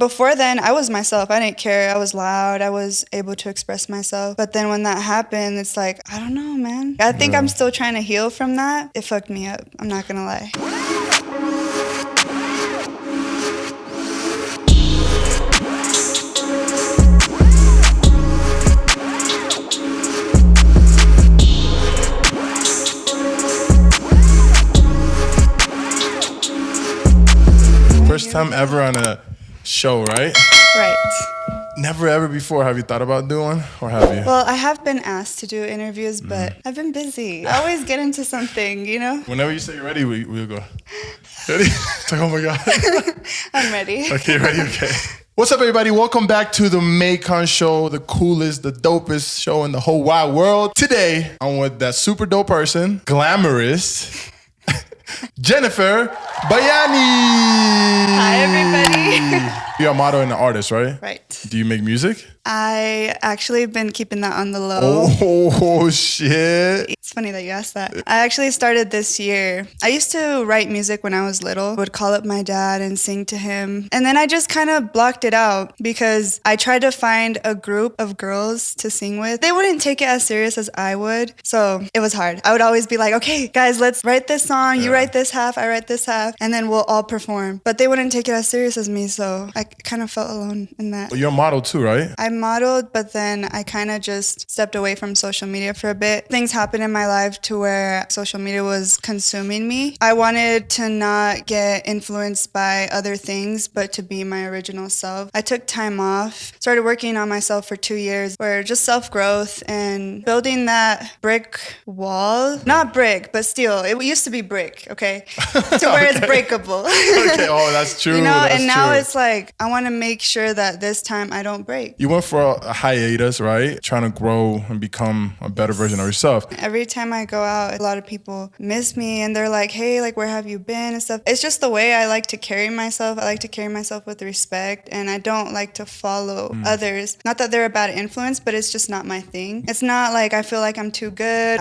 Before then, I was myself. I didn't care. I was loud. I was able to express myself. But then when that happened, it's like, I don't know, man. I think I'm still trying to heal from that. It fucked me up. I'm not gonna lie. First time ever on a show, right? Right. Never ever before have you thought about doing, or have you? Well, I have been asked to do interviews, but I've been busy. I always get into something, you know? Whenever you say you're ready, we'll go. Ready? It's like, oh my God. I'm ready. Okay, ready? Okay. What's up, everybody? Welcome back to the Maikon show, the coolest, the dopest show in the whole wide world. Today, I'm with that super dope person, glamorous, Jennifer Bayani. Hi, everybody. You're a model and an artist, right? Right. Do you make music? I actually been keeping that on the low. Oh, shit. It's funny that you asked that. I actually started this year. I used to write music when I was little. Would call up my dad and sing to him. And then I just kind of blocked it out because I tried to find a group of girls to sing with. They wouldn't take it as serious as I would. So it was hard. I would always be like, okay, guys, let's write this song. You write this half, I write this half. And then we'll all perform. But they wouldn't take it as serious as me. So I kind of felt alone in that. You're a model too, right? I modeled, but then I kind of just stepped away from social media for a bit. Things happened in my life to where social media was consuming me. I wanted to not get influenced by other things, but to be my original self. I took time off, started working on myself for 2 years, where just self-growth and building that brick wall. Not brick, but steel. It used to be brick, okay? To where it's breakable. Okay, oh, that's true. You know, that's and now true. it's like, I want to make sure that this time I don't break. You went for a hiatus, right? Trying to grow and become a better version of yourself. Every time I go out, a lot of people miss me and they're like, hey, like, where have you been and stuff. It's just the way I like to carry myself. I like to carry myself with respect, and I don't like to follow others. Not that they're a bad influence, but it's just not my thing. It's not like I feel like I'm too good.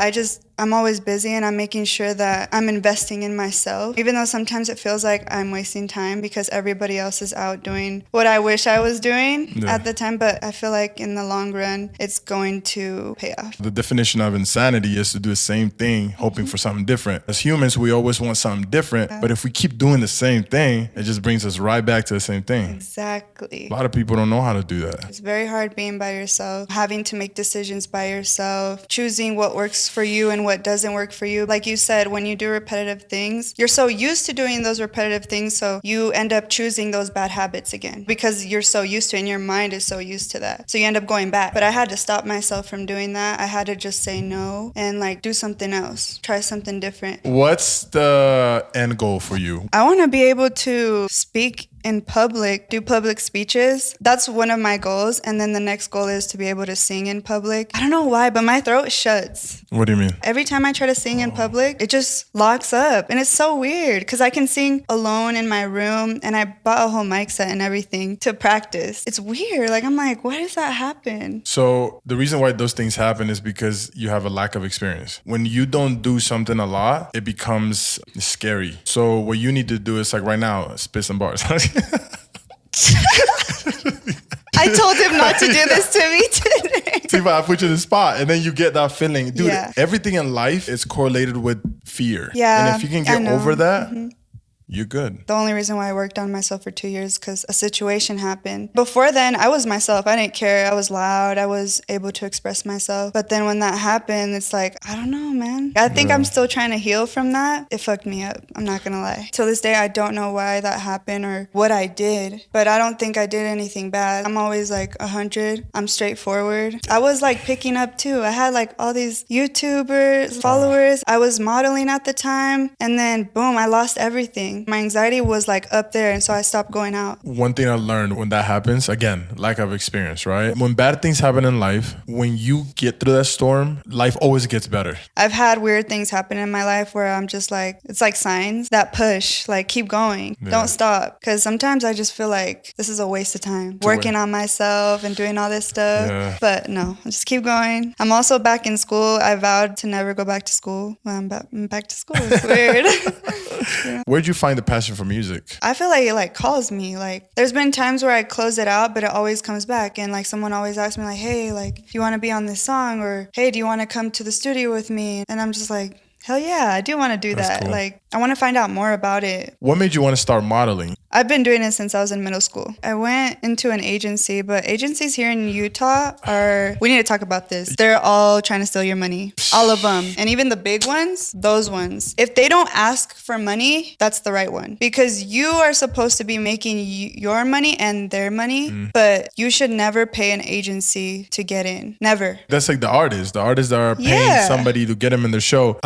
I'm always busy, and I'm making sure that I'm investing in myself, even though sometimes it feels like I'm wasting time because everybody else is out doing what I wish I was doing at the time. But I feel like in the long run, it's going to pay off. The definition of insanity is to do the same thing, hoping for something different. As humans, we always want something different. But if we keep doing the same thing, it just brings us right back to the same thing. Exactly. A lot of people don't know how to do that. It's very hard being by yourself, having to make decisions by yourself, choosing what works for you and what doesn't work for you. Like you said, when you do repetitive things, you're so used to doing those repetitive things, so you end up choosing those bad habits again because you're so used to it and your mind is so used to that. So you end up going back. But I had to stop myself from doing that. I had to just say no and like do something else, try something different. What's the end goal for you? I want to be able to speak in public, do public speeches. That's one of my goals. And then the next goal is to be able to sing in public. I don't know why, but my throat shuts. What do you mean? Every time I try to sing in public, it just locks up. And it's so weird because I can sing alone in my room, and I bought a whole mic set and everything to practice. It's weird. Like, I'm like, why does that happen? So the reason why those things happen is because you have a lack of experience. When you don't do something a lot, it becomes scary. So what you need to do is, like, right now, spit some bars. I told him not to do this to me today. See, but I put you in the spot, and then you get that feeling. Dude, everything in life is correlated with fear. Yeah, and if you can get over that, you're good. The only reason why I worked on myself for 2 years because a situation happened. Before then, I was myself. I didn't care. I was loud. I was able to express myself. But then when that happened, it's like, I don't know, man. I think I'm still trying to heal from that. It fucked me up. I'm not going to lie. Till this day, I don't know why that happened or what I did. But I don't think I did anything bad. I'm always like 100. I'm straightforward. I was like picking up too. I had like all these YouTubers, followers. I was modeling at the time. And then boom, I lost everything. My anxiety was like up there, and so I stopped going out. One thing I learned when that happens, again, lack of experience, right? When bad things happen in life, when you get through that storm, life always gets better. I've had weird things happen in my life where I'm just like, it's like signs that push, like keep going, don't stop. Because sometimes I just feel like this is a waste of time, working on myself and doing all this stuff. But no, I just keep going. I'm also back in school. I vowed to never go back to school. Well, I'm back to school. It's weird. Where'd you find find the passion for music? I feel like it like calls me. Like there's been times where I close it out, but it always comes back. And like someone always asks me like, hey, like, do you want to be on this song? Or hey, do you want to come to the studio with me? And I'm just like, hell yeah, I do want to do that. Cool. Like I want to find out more about it. What made you want to start modeling? I've been doing it since I was in middle school. I went into an agency, but agencies here in Utah we need to talk about this. They're all trying to steal your money. All of them. And even the big ones, those ones. If they don't ask for money, that's the right one. Because you are supposed to be making your money and their money, but you should never pay an agency to get in. Never. That's like the artists. The artists that are paying somebody to get them in their show.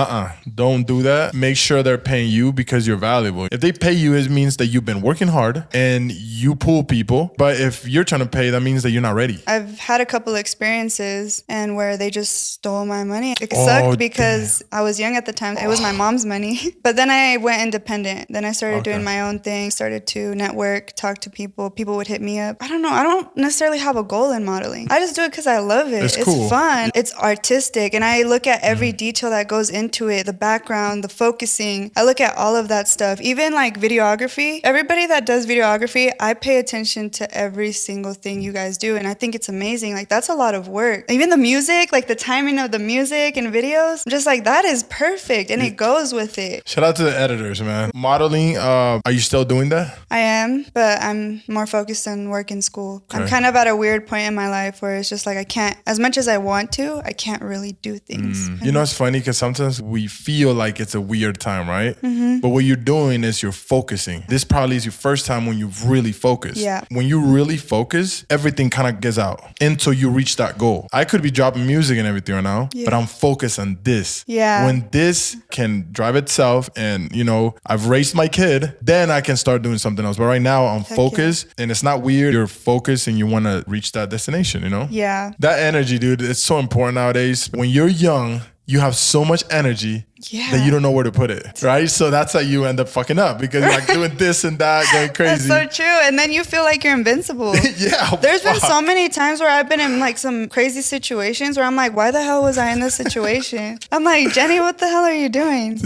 Don't do that. Make sure they're paying you because you're valuable. If they pay you, it means that you've been working hard and you pull people. But if you're trying to pay, that means that you're not ready. I've had a couple experiences and where they just stole my money. It sucked because I was young at the time. It was my mom's money. But then I went independent. Then I started doing my own thing, started to network, talk to people. People would hit me up. I don't know. I don't necessarily have a goal in modeling. I just do it because I love it. It's cool. Fun. It's artistic. And I look at every detail that goes into it, the background, the focusing. I look at all of that stuff. Even like videography. Everybody that does videography, I pay attention to every single thing you guys do. And I think it's amazing. Like that's a lot of work. Even the music, like the timing of the music and videos, I'm just like, that is perfect. And it goes with it. Shout out to the editors, man. Modeling, are you still doing that? I am, but I'm more focused on work and school. Okay. I'm kind of at a weird point in my life where it's just like I can't, as much as I want to, I can't really do things. You know, it's funny because sometimes we feel like it's a weird time, right? But what you're doing is you're focusing. This probably is your first time when you've really focused. Yeah. When you really focus, everything kind of gets out until you reach that goal. I could be dropping music and everything right now, but I'm focused on this. Yeah. When this can drive itself and, you know, I've raised my kid, then I can start doing something else. But right now I'm focused and it's not weird. You're focused and you want to reach that destination, you know? Yeah. That energy, dude, it's so important nowadays. When you're young, you have so much energy that you don't know where to put it, right? So that's how you end up fucking up because you're like doing this and that, going crazy. That's so true. And then you feel like you're invincible. Yeah. There's been so many times where I've been in like some crazy situations where I'm like, why the hell was I in this situation? I'm like, Jenny, what the hell are you doing?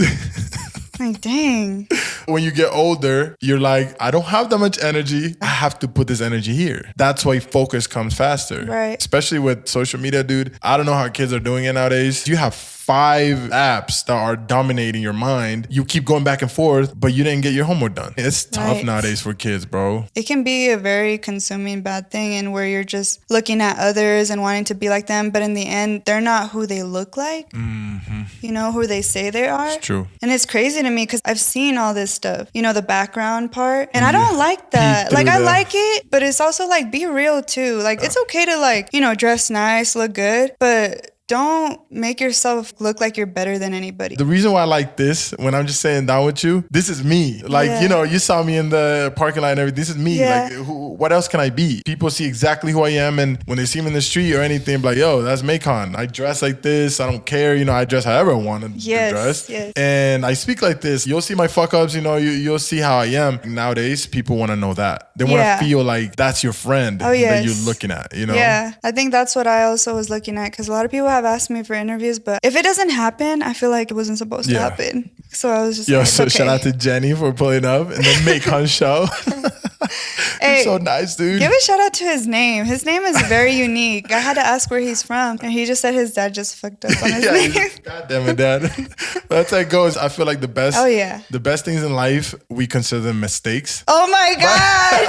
Like, dang. When you get older, you're like, I don't have that much energy. I have to put this energy here. That's why focus comes faster. Right. Especially with social media, dude. I don't know how kids are doing it nowadays. You have 5 apps that are dominating your mind. You keep going back and forth, but you didn't get your homework done. It's tough nowadays for kids, bro. It can be a very consuming bad thing and where you're just looking at others and wanting to be like them, but in the end, they're not who they look like. You know, who they say they are. It's true. And it's crazy to me because I've seen all this stuff, you know, the background part. And I don't like that. Like, I like it, but it's also like, be real too. Like, it's okay to like, you know, dress nice, look good, but don't make yourself look like you're better than anybody. The reason why I like this, when I'm just saying down with you, this is me. Like, you know, you saw me in the parking lot and everything. This is me. Like, what else can I be? People see exactly who I am. And when they see me in the street or anything, like, yo, that's Maikon. I dress like this. I don't care. You know, I dress however I want to dress. Yes. And I speak like this. You'll see my fuck ups. You know, you'll see how I am. Nowadays, people want to know that. They want to feel like that's your friend that you're looking at, you know? Yeah. I think that's what I also was looking at because a lot of people have asked me for interviews, but if it doesn't happen, I feel like it wasn't supposed to happen. So I was just like, so shout out to Jenny for pulling up in the Maikon show. Hey, so nice, dude. Give a shout out to his name. His name is very unique. I had to ask where he's from, and he just said his dad just fucked up on his name. God damn it, Dad. That's how it goes. I feel like the best. The best things in life we consider them mistakes. Oh my gosh!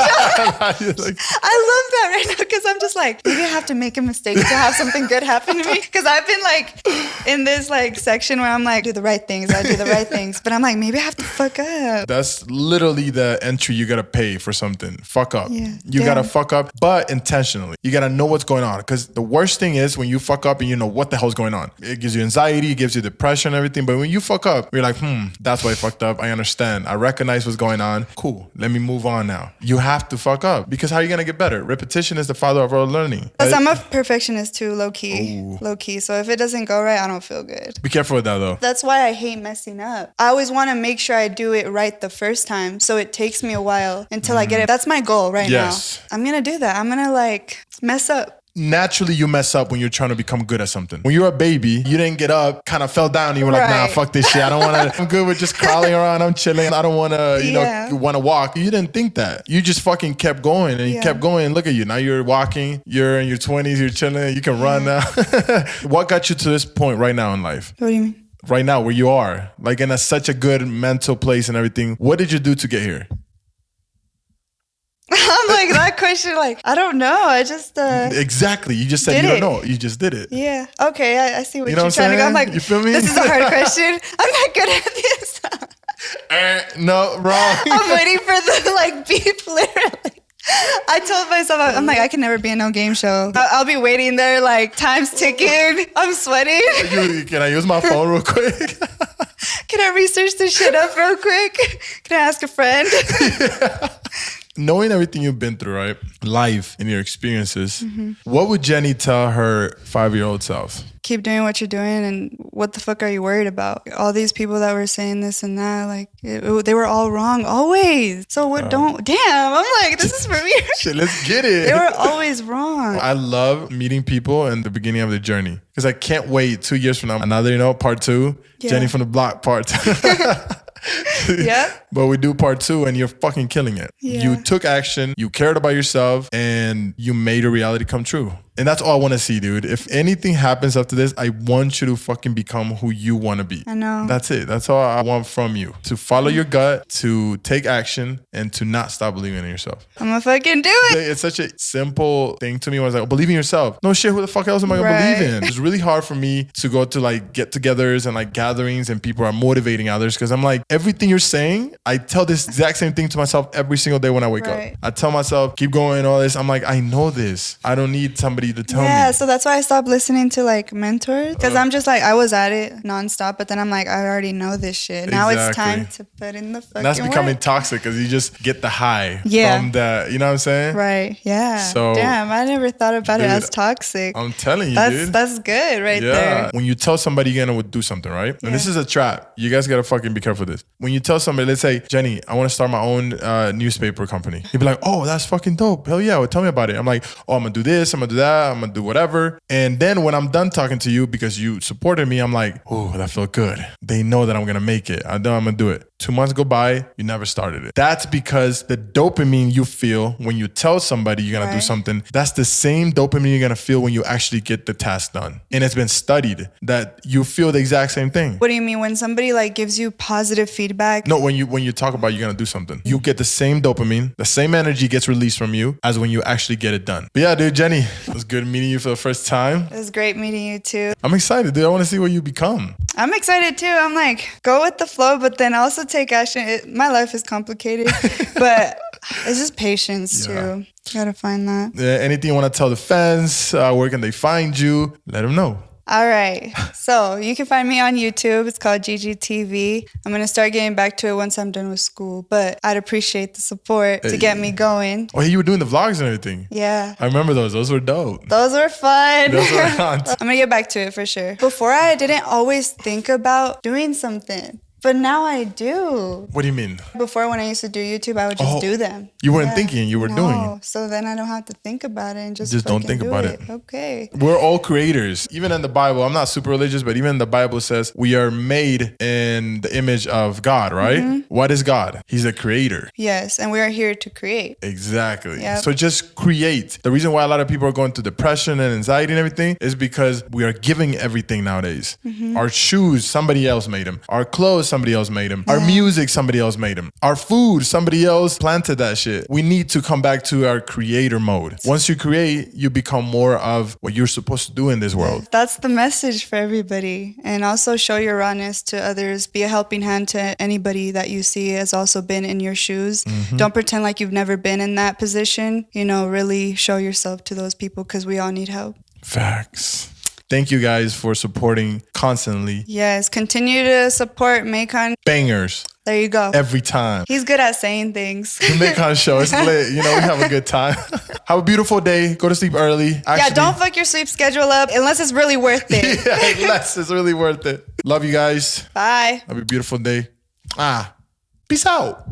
I love that right now because I'm just like, maybe I have to make a mistake to have something good happen to me. Because I've been like in this like section where I'm like, do the right things. I do the right things, but I'm like, maybe I have to fuck up. That's literally the entry you gotta pay for something. Fuck up. You gotta fuck up, but intentionally. You gotta know what's going on. Because the worst thing is when you fuck up and you know what the hell's going on. It gives you anxiety, it gives you depression, everything. But when you fuck up, you're like, that's why I fucked up. I understand. I recognize what's going on. Cool. Let me move on now. You have to fuck up because how are you gonna get better? Repetition is the father of all learning. Because I'm a perfectionist too, low key. Low key. So if it doesn't go right, I don't feel good. Be careful with that though. That's why I hate messing up. I always want to make sure I do it right the first time. So it takes me a while until I get it. That's my goal right now. I'm going to do that. I'm going to like mess up. naturally you mess up when you're trying to become good at something. When you're a baby, you didn't get up, kind of fell down, and you were like, nah, fuck this shit. I don't want to, I'm good with just crawling around, I'm chilling. I don't want to, you know, want to walk. You didn't think that. You just fucking kept going and you kept going. Look at you. Now you're walking, you're in your 20s, you're chilling, you can run now. What got you to this point right now in life? What do you mean? Right now, where you are, like in such a good mental place and everything. What did you do to get here? I'm like, that question, like, I don't know. I just exactly. You just said you don't know. You just did it. Yeah. Okay. I see what you know you're trying to go. I'm like, you feel me? This is a hard question. I'm not good at this. No, wrong. I'm waiting for the like beep. Literally, I told myself, I'm like, I can never be in no game show. I'll be waiting there, like time's ticking. I'm sweating. Can I use my phone real quick? Can I research this shit up real quick? Can I ask a friend? Yeah. Knowing everything you've been through, right? Life and your experiences, what would Jenny tell her 5-year-old self? Keep doing what you're doing, and what the fuck are you worried about? All these people that were saying this and that, like, they were all wrong, always. So what damn, I'm like, this is for me. Shit, let's get it. They were always wrong. I love meeting people in the beginning of the journey because I can't wait 2 years from now. Another, part 2, Jenny from the block, part 2. Yeah. But we do part 2 and you're fucking killing it. Yeah. You took action, you cared about yourself, and you made a reality come true. And that's all I want to see, dude. If anything happens after this, I want you to fucking become who you want to be. I know. That's it. That's all I want from you. To follow your gut, to take action, and to not stop believing in yourself. I'm gonna fucking do it. It's such a simple thing to me when I was like, believe in yourself. No shit, who the fuck else am I gonna believe in? It's really hard for me to go to like get-togethers and like gatherings and people are motivating others because I'm like, everything you're saying, I tell this exact same thing to myself every single day when I wake up. I tell myself, keep going, all this. I'm like, I know this. I don't need somebody to tell me. Yeah, so that's why I stopped listening to like mentors because I'm just like, I was at it nonstop, but then I'm like, I already know this shit. Now it's time to put in the fucking And that's becoming work. Toxic because you just get the high from that. You know what I'm saying? Right. Yeah. So damn, I never thought about it as toxic. I'm telling you, dude. That's good right there. When you tell somebody you're gonna do something, right? And this is a trap. You guys gotta fucking be careful with this. When you tell somebody, let's say, Jenny, I want to start my own newspaper company. You'd be like, oh, that's fucking dope. Hell yeah. Well, tell me about it. I'm like, oh, I'm gonna do this. I'm gonna do that. I'm gonna do whatever. And then when I'm done talking to you because you supported me, I'm like, oh, that felt good. They know that I'm gonna make it. I know I'm gonna do it. 2 months go by, you never started it. That's because the dopamine you feel when you tell somebody you're gonna do something, that's the same dopamine you're gonna feel when you actually get the task done. And it's been studied that you feel the exact same thing. What do you mean? When somebody like gives you positive feedback? No, when you talk about you're gonna do something, you get the same dopamine, the same energy gets released from you as when you actually get it done. But yeah, dude, Jenny, it was good meeting you for the first time. It was great meeting you too. I'm excited, dude. I want to see what you become. I'm excited too. I'm like, go with the flow, but then also take action. My life is complicated, but it's just patience too. Gotta find that. Anything you want to tell the fans? Where can they find you? Let them know. All right. So you can find me on YouTube. It's called GGTV. I'm going to start getting back to it once I'm done with school, but I'd appreciate the support to get me going. Oh, you were doing the vlogs and everything. Yeah. I remember those. Those were dope. Those were fun. Those were fun. I'm going to get back to it for sure. Before, I didn't always think about doing something. But now I do. What do you mean? Before, when I used to do YouTube, I would just do them. You weren't thinking, you were doing. So then I don't have to think about it and just don't think about it. Okay. We're all creators. Even in the Bible, I'm not super religious, but even the Bible says we are made in the image of God, right? What is God? He's a creator. Yes, and we are here to create. Exactly. Yep. So just create. The reason why a lot of people are going through depression and anxiety and everything is because we are giving everything nowadays. Our shoes, somebody else made them. Our clothes, somebody else made them. Our music, somebody else made them. Our food, somebody else planted that shit. We need to come back to our creator mode. Once you create, you become more of what you're supposed to do in this world. That's the message for everybody. And also show your rawness to others. Be a helping hand to anybody that you see has also been in your shoes. Don't pretend like you've never been in that position. You know, really show yourself to those people because we all need help. Facts. Thank you guys for supporting constantly. Yes, continue to support Maikon. Bangers. There you go. Every time. He's good at saying things. The Maikon show is lit. You know, we have a good time. Have a beautiful day. Go to sleep early. Actually, don't fuck your sleep schedule up unless it's really worth it. Yeah, unless it's really worth it. Love you guys. Bye. Have a beautiful day. Peace out.